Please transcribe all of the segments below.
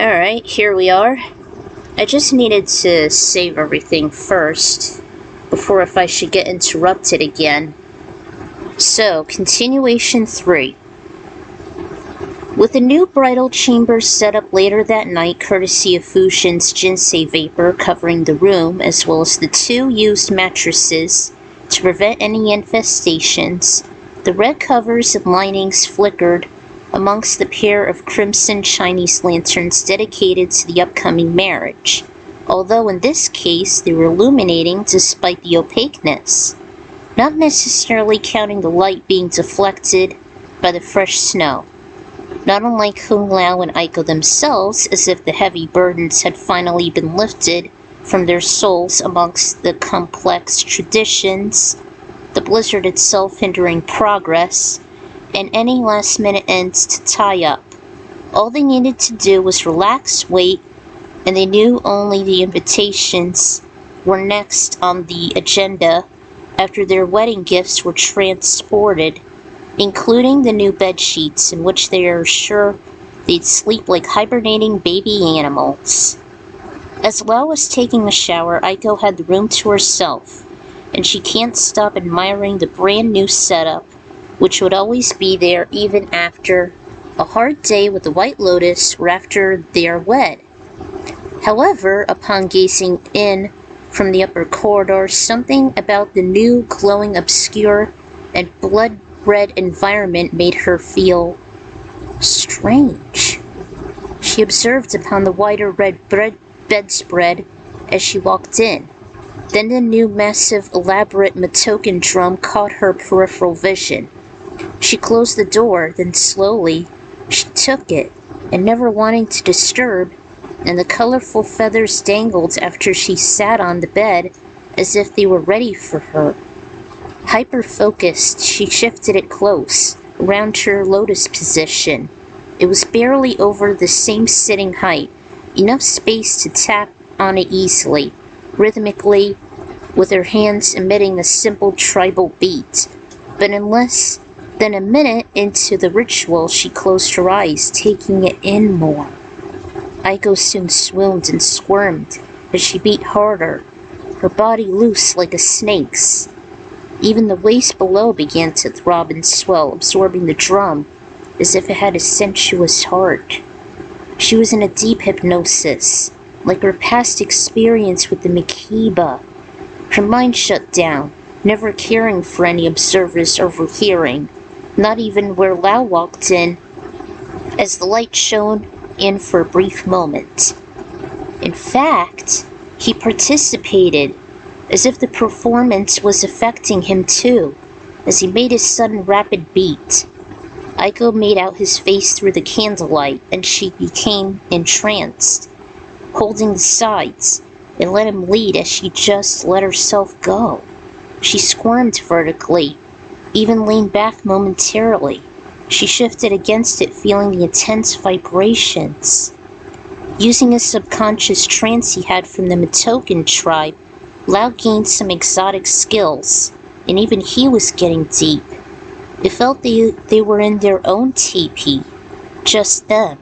Alright, here we are. I just needed to save everything first, before if I should get interrupted again. So, continuation 3. With the new bridal chamber set up later that night, courtesy of Fushin's Jinsei vapor covering the room, as well as the 2 used mattresses to prevent any infestations, the red covers and linings flickered amongst the pair of crimson Chinese lanterns dedicated to the upcoming marriage, although in this case they were illuminating despite the opaqueness, not necessarily counting the light being deflected by the fresh snow. Not unlike Lao and Aiko themselves, as if the heavy burdens had finally been lifted from their souls amongst the complex traditions, the blizzard itself hindering progress, and any last-minute ends to tie up. All they needed to do was relax, wait, and they knew only the invitations were next on the agenda after their wedding gifts were transported, including the new bed sheets in which they are sure they'd sleep like hibernating baby animals. As Lao was taking a shower, Aiko had the room to herself, and she can't stop admiring the brand new setup, which would always be there even after a hard day with the White Lotus or after they are wed. However, upon gazing in from the upper corridor, something about the new, glowing, obscure, and blood-red environment made her feel strange. She observed upon the wider red bedspread as she walked in. Then the new, massive, elaborate Matoken drum caught her peripheral vision. She closed the door, then slowly, she took it, and never wanting to disturb, and the colorful feathers dangled after she sat on the bed as if they were ready for her. Hyper-focused, she shifted it close, around her lotus position. It was barely over the same sitting height, enough space to tap on it easily, rhythmically, with her hands emitting a simple tribal beat. But in less than a minute into the ritual, she closed her eyes, taking it in more. Aiko soon swooned and squirmed as she beat harder, her body loose like a snake's. Even the waist below began to throb and swell, absorbing the drum as if it had a sensuous heart. She was in a deep hypnosis, like her past experience with the Makiba. Her mind shut down, never caring for any observers overhearing, not even where Lao walked in, as the light shone in for a brief moment. In fact, he participated, as if the performance was affecting him too, as he made his sudden rapid beat. Aiko made out his face through the candlelight, and she became entranced, holding the sides, and let him lead as she just let herself go. She squirmed vertically, even leaned back momentarily. She shifted against it, feeling the intense vibrations. Using a subconscious trance he had from the Matoken tribe, Lao gained some exotic skills, and even he was getting deep. It felt they were in their own teepee, just them,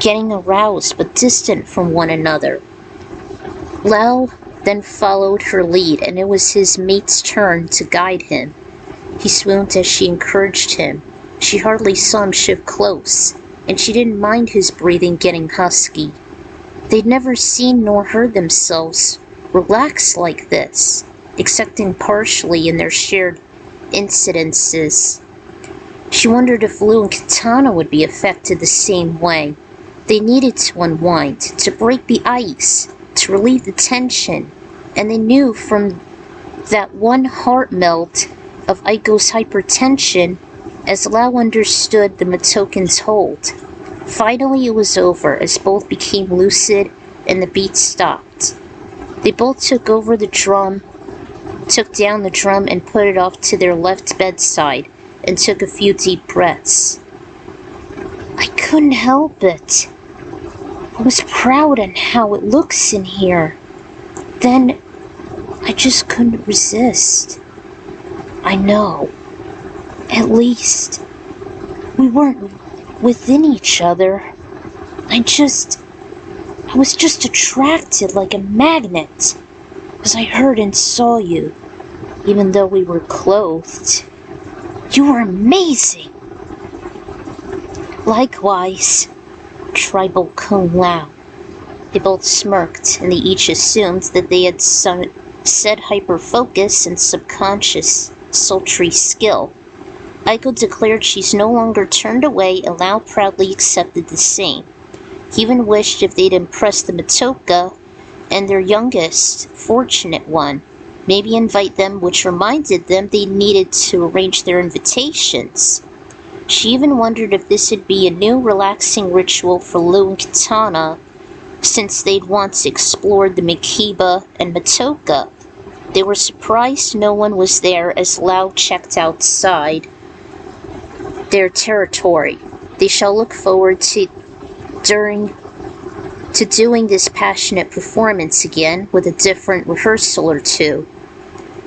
getting aroused but distant from one another. Lao then followed her lead, and it was his mate's turn to guide him. He swooned as she encouraged him. She hardly saw him shift close, and she didn't mind his breathing getting husky. They'd never seen nor heard themselves relax like this, excepting partially in their shared incidences. She wondered if Lu and Katana would be affected the same way. They needed to unwind, to break the ice, to relieve the tension, and they knew from that one heart melt of Aiko's hypertension as Lao understood the Matoken's hold. Finally it was over as both became lucid and the beat stopped. They both took down the drum and put it off to their left bedside and took a few deep breaths. I couldn't help it. I was proud on how it looks in here. Then I just couldn't resist. I know. At least we weren't within each other. I just I was just attracted like a magnet, as I heard and saw you, even though we were clothed. You were amazing. Likewise, tribal Kung Lao. They both smirked, and they each assumed that they had said hyper-focus and subconscious, sultry skill. Aiko declared she's no longer turned away, and Lao proudly accepted the same. He even wished if they'd impressed the Matoka and their youngest, fortunate one, maybe invite them, which reminded them they needed to arrange their invitations. She even wondered if this would be a new relaxing ritual for Lu and Katana, since they'd once explored the Mikiba and Matoka. They were surprised no one was there as Lao checked outside their territory. They shall look forward to doing this passionate performance again with a different rehearsal or two.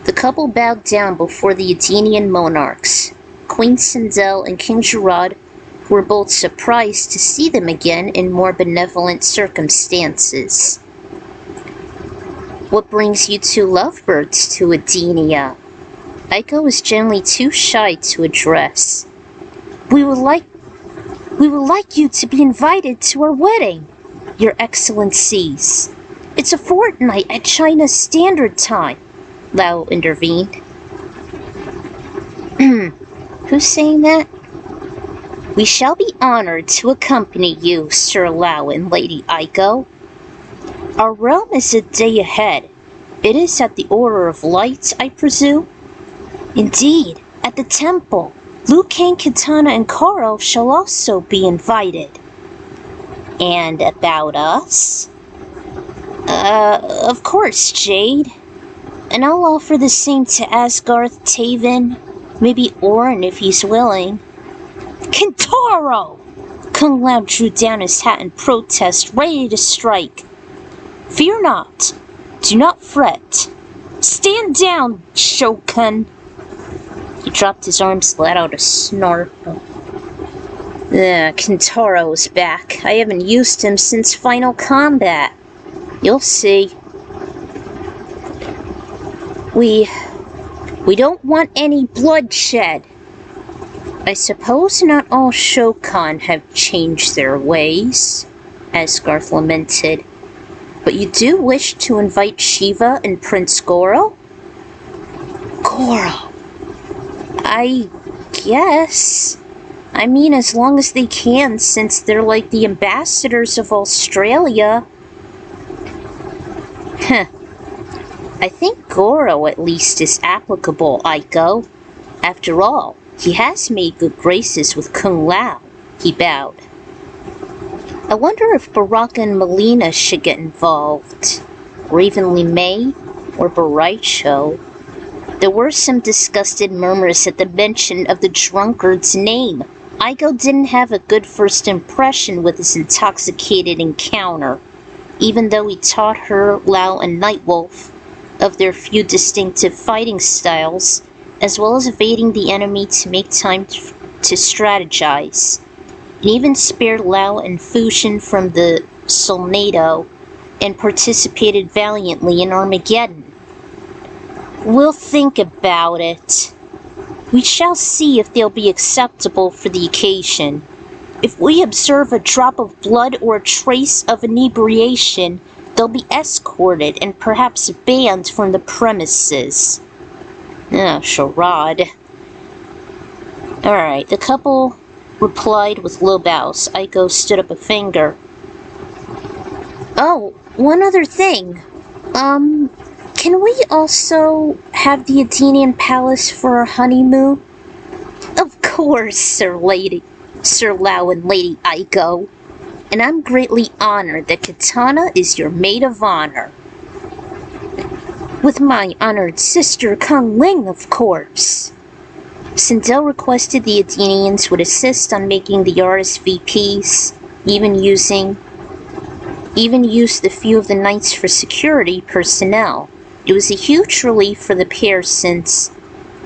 The couple bowed down before the Edenian monarchs, Queen Sindel and King Gerard, who were both surprised to see them again in more benevolent circumstances. What brings you two lovebirds to Edenia? Aiko was generally too shy to address. We would like you to be invited to our wedding, Your Excellencies. It's a fortnight at China's Standard Time, Lao intervened. Who's saying that? We shall be honored to accompany you, Sir Lao and Lady Aiko. Our realm is a day ahead. It is at the Order of Light, I presume? Indeed, at the temple. Liu Kang, Katana, and Karo shall also be invited. And about us? Of course, Jade. And I'll offer the same to Asgarth, Taven, maybe Orin if he's willing. Kentaro! Kung Lao drew down his hat in protest, ready to strike. Fear not. Do not fret. Stand down, Shogun. He dropped his arms, let out a snort. Kentaro's back. I haven't used him since Final Combat. You'll see. We don't want any bloodshed. I suppose not all Shokan have changed their ways, Asgarth lamented. But you do wish to invite Shiva and Prince Goro? Goro? I guess. I mean, as long as they can, since they're like the ambassadors of Australia. I think Goro at least is applicable, Aiko. After all, he has made good graces with Kung Lao, he bowed. I wonder if Baraka and Melina should get involved, or even Li Mei, or Baraicho. There were some disgusted murmurs at the mention of the drunkard's name. Aiko didn't have a good first impression with his intoxicated encounter, even though he taught her, Lao and Nightwolf, of their few distinctive fighting styles, as well as evading the enemy to make time to strategize. And even spared Lao and Fusion from the Solnado, and participated valiantly in Armageddon. We'll think about it. We shall see if they'll be acceptable for the occasion. If we observe a drop of blood or a trace of inebriation, they'll be escorted and perhaps banned from the premises. Charade. Alright, the couple replied with low bows. Aiko stood up a finger. Oh, one other thing. Can we also have the Edenian Palace for our honeymoon? Of course, Sir Lao and Lady Aiko. And I'm greatly honored that Katana is your maid of honor. With my honored sister Kung Ling, of course. Sindel requested the Edenians would assist on making the RSVPs, even used the few of the knights for security personnel. It was a huge relief for the pair since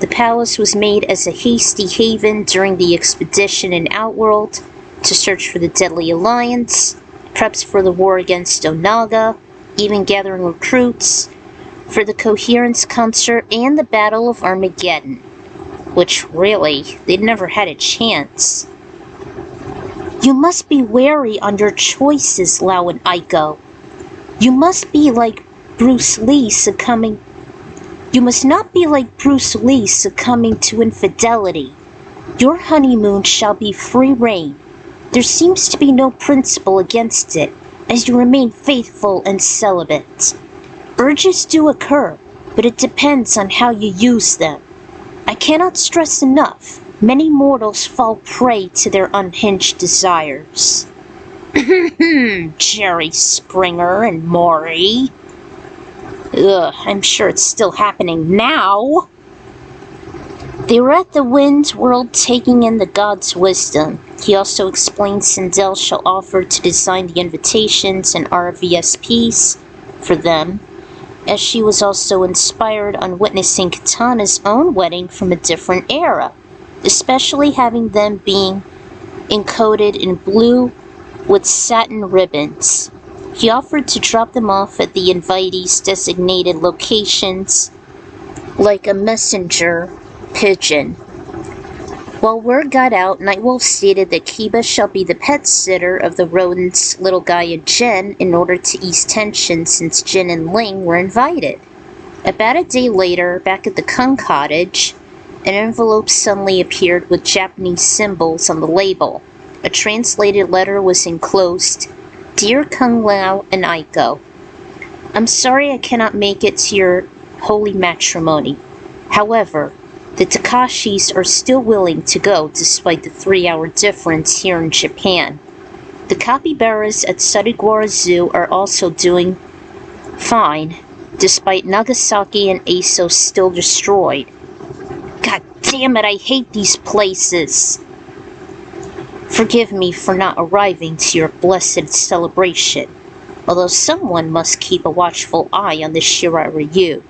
the palace was made as a hasty haven during the expedition in Outworld to search for the Deadly Alliance, preps for the war against Onaga, even gathering recruits for the Coherence concert and the Battle of Armageddon, which really, they'd never had a chance. You must be wary on your choices, Lao and Aiko. You must be like Bruce Lee succumbing. You must not be like Bruce Lee succumbing to infidelity. Your honeymoon shall be free reign. There seems to be no principle against it, as you remain faithful and celibate. Urges do occur, but it depends on how you use them. I cannot stress enough, many mortals fall prey to their unhinged desires. Jerry Springer and Maury. Ugh, I'm sure it's still happening now. They were at the Wind's World taking in the god's wisdom. He also explained Sindel shall offer to design the invitations and RVSPs for them, as she was also inspired on witnessing Katana's own wedding from a different era, especially having them being encoded in blue with satin ribbons. He offered to drop them off at the invitees' designated locations like a messenger pigeon. While word got out, Nightwolf stated that Kiba shall be the pet sitter of the rodents Little Guy and Jin in order to ease tension since Jin and Ling were invited. About a day later, back at the Kung cottage, an envelope suddenly appeared with Japanese symbols on the label. A translated letter was enclosed. Dear Kung Lao and Aiko, I'm sorry I cannot make it to your holy matrimony. However, the Takashis are still willing to go despite the 3-hour difference here in Japan. The capybaras at Sudagwara Zoo are also doing fine, despite Nagasaki and Aso still destroyed. God damn it, I hate these places! Forgive me for not arriving to your blessed celebration, although someone must keep a watchful eye on the Shiraryu.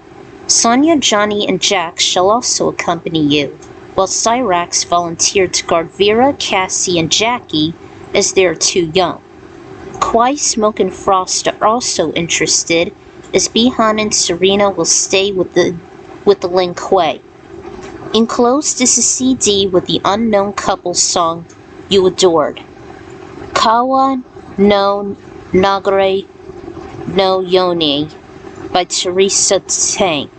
Sonia, Johnny, and Jax shall also accompany you, while Cyrax volunteered to guard Vera, Cassie, and Jackie as they are too young. Kwai, Smoke, and Frost are also interested, as Bihan and Serena will stay with the Lin Kuei. Enclosed is a CD with the unknown couple's song you adored, Kawa no Nagare no Yoni by Teresa Tang.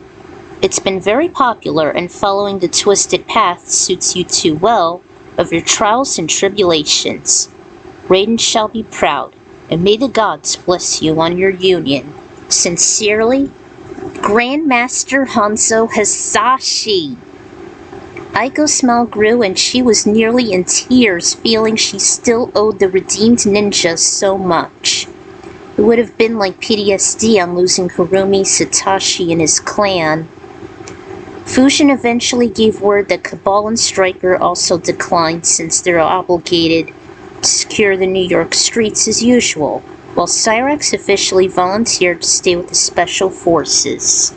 It's been very popular, and following the twisted path suits you too well of your trials and tribulations. Raiden shall be proud, and may the gods bless you on your union. Sincerely, Grandmaster Hanzo Hasashi. Aiko's smile grew, and she was nearly in tears, feeling she still owed the redeemed ninja so much. It would have been like PTSD on losing Harumi, Satoshi, and his clan. Fushin eventually gave word that Cabal and Stryker also declined since they're obligated to secure the New York streets as usual, while Cyrax officially volunteered to stay with the Special Forces.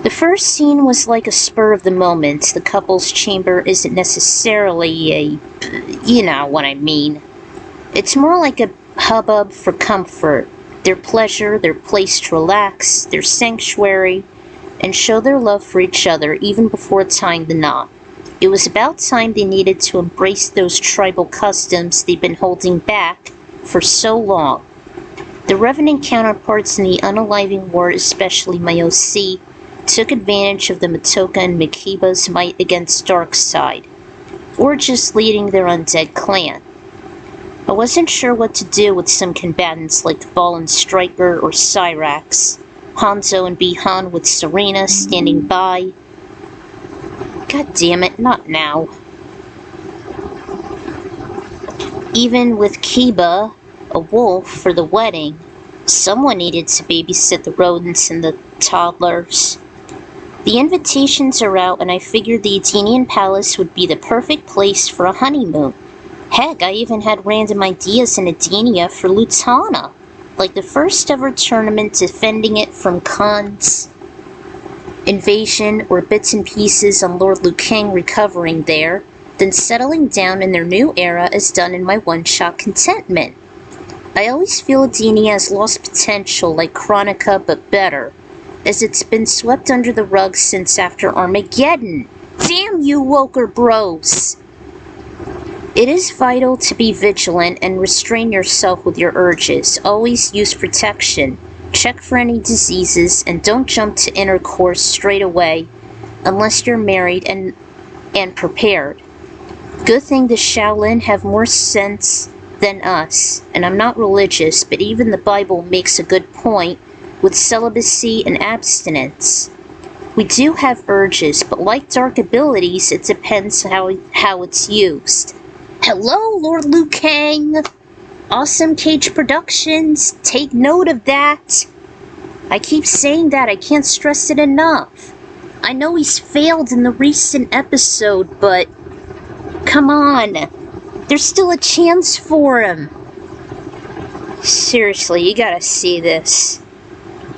The first scene was like a spur of the moment. The couple's chamber isn't necessarily a... you know what I mean. It's more like a hubbub for comfort, their pleasure, their place to relax, their sanctuary, and show their love for each other even before tying the knot. It was about time they needed to embrace those tribal customs they'd been holding back for so long. The Revenant counterparts in the Unaliving War, especially my OC, took advantage of the Matoka and Mikiba's might against Darkseid, or just leading their undead clan. I wasn't sure what to do with some combatants like Cabal and Stryker or Cyrax, Hanzo and Bihan with Serena standing by. God damn it, not now. Even with Kiba, a wolf, for the wedding, someone needed to babysit the rodents and the toddlers. The invitations are out, and I figured the Edenian Palace would be the perfect place for a honeymoon. Heck, I even had random ideas in Edenia for Lutana, like the first ever tournament defending it from Khan's invasion, or bits and pieces on Lord Liu Kang recovering there, then settling down in their new era as done in my one-shot Contentment. I always feel Edenia has lost potential like Chronica, but better, as it's been swept under the rug since after Armageddon. Damn you, Woker Bros! It is vital to be vigilant and restrain yourself with your urges. Always use protection. Check for any diseases, and don't jump to intercourse straight away unless you're married and prepared. Good thing the Shaolin have more sense than us, and I'm not religious, but even the Bible makes a good point with celibacy and abstinence. We do have urges, but like dark abilities, it depends how it's used. Hello, Lord Liu Kang! Awesome Cage Productions, take note of that! I keep saying that, I can't stress it enough. I know he's failed in the recent episode, but come on, there's still a chance for him. Seriously, you gotta see this.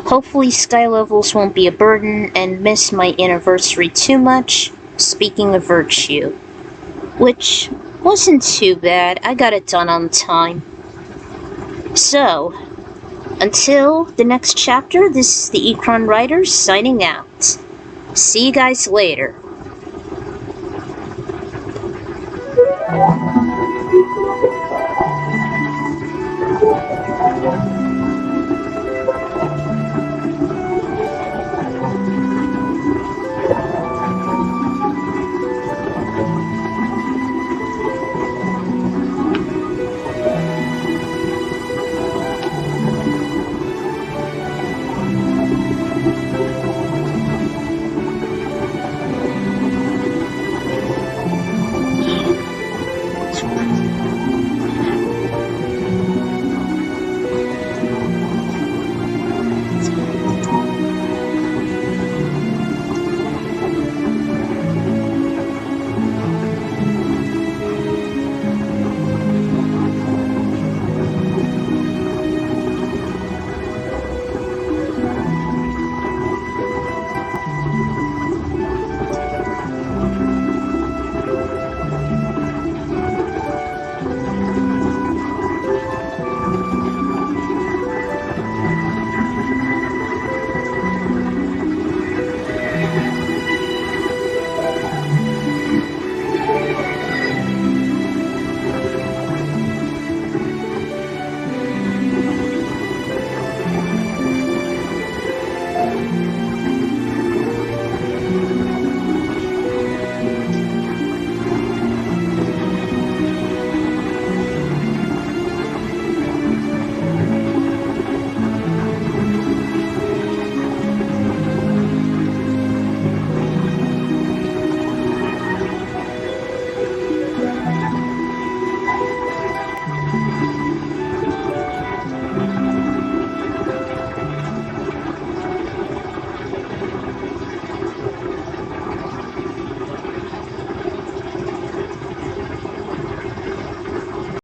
Hopefully sky levels won't be a burden and miss my anniversary too much, speaking of virtue. Which wasn't too bad, I got it done on time. So, until the next chapter, this is the Ekron Writers signing out. See you guys later.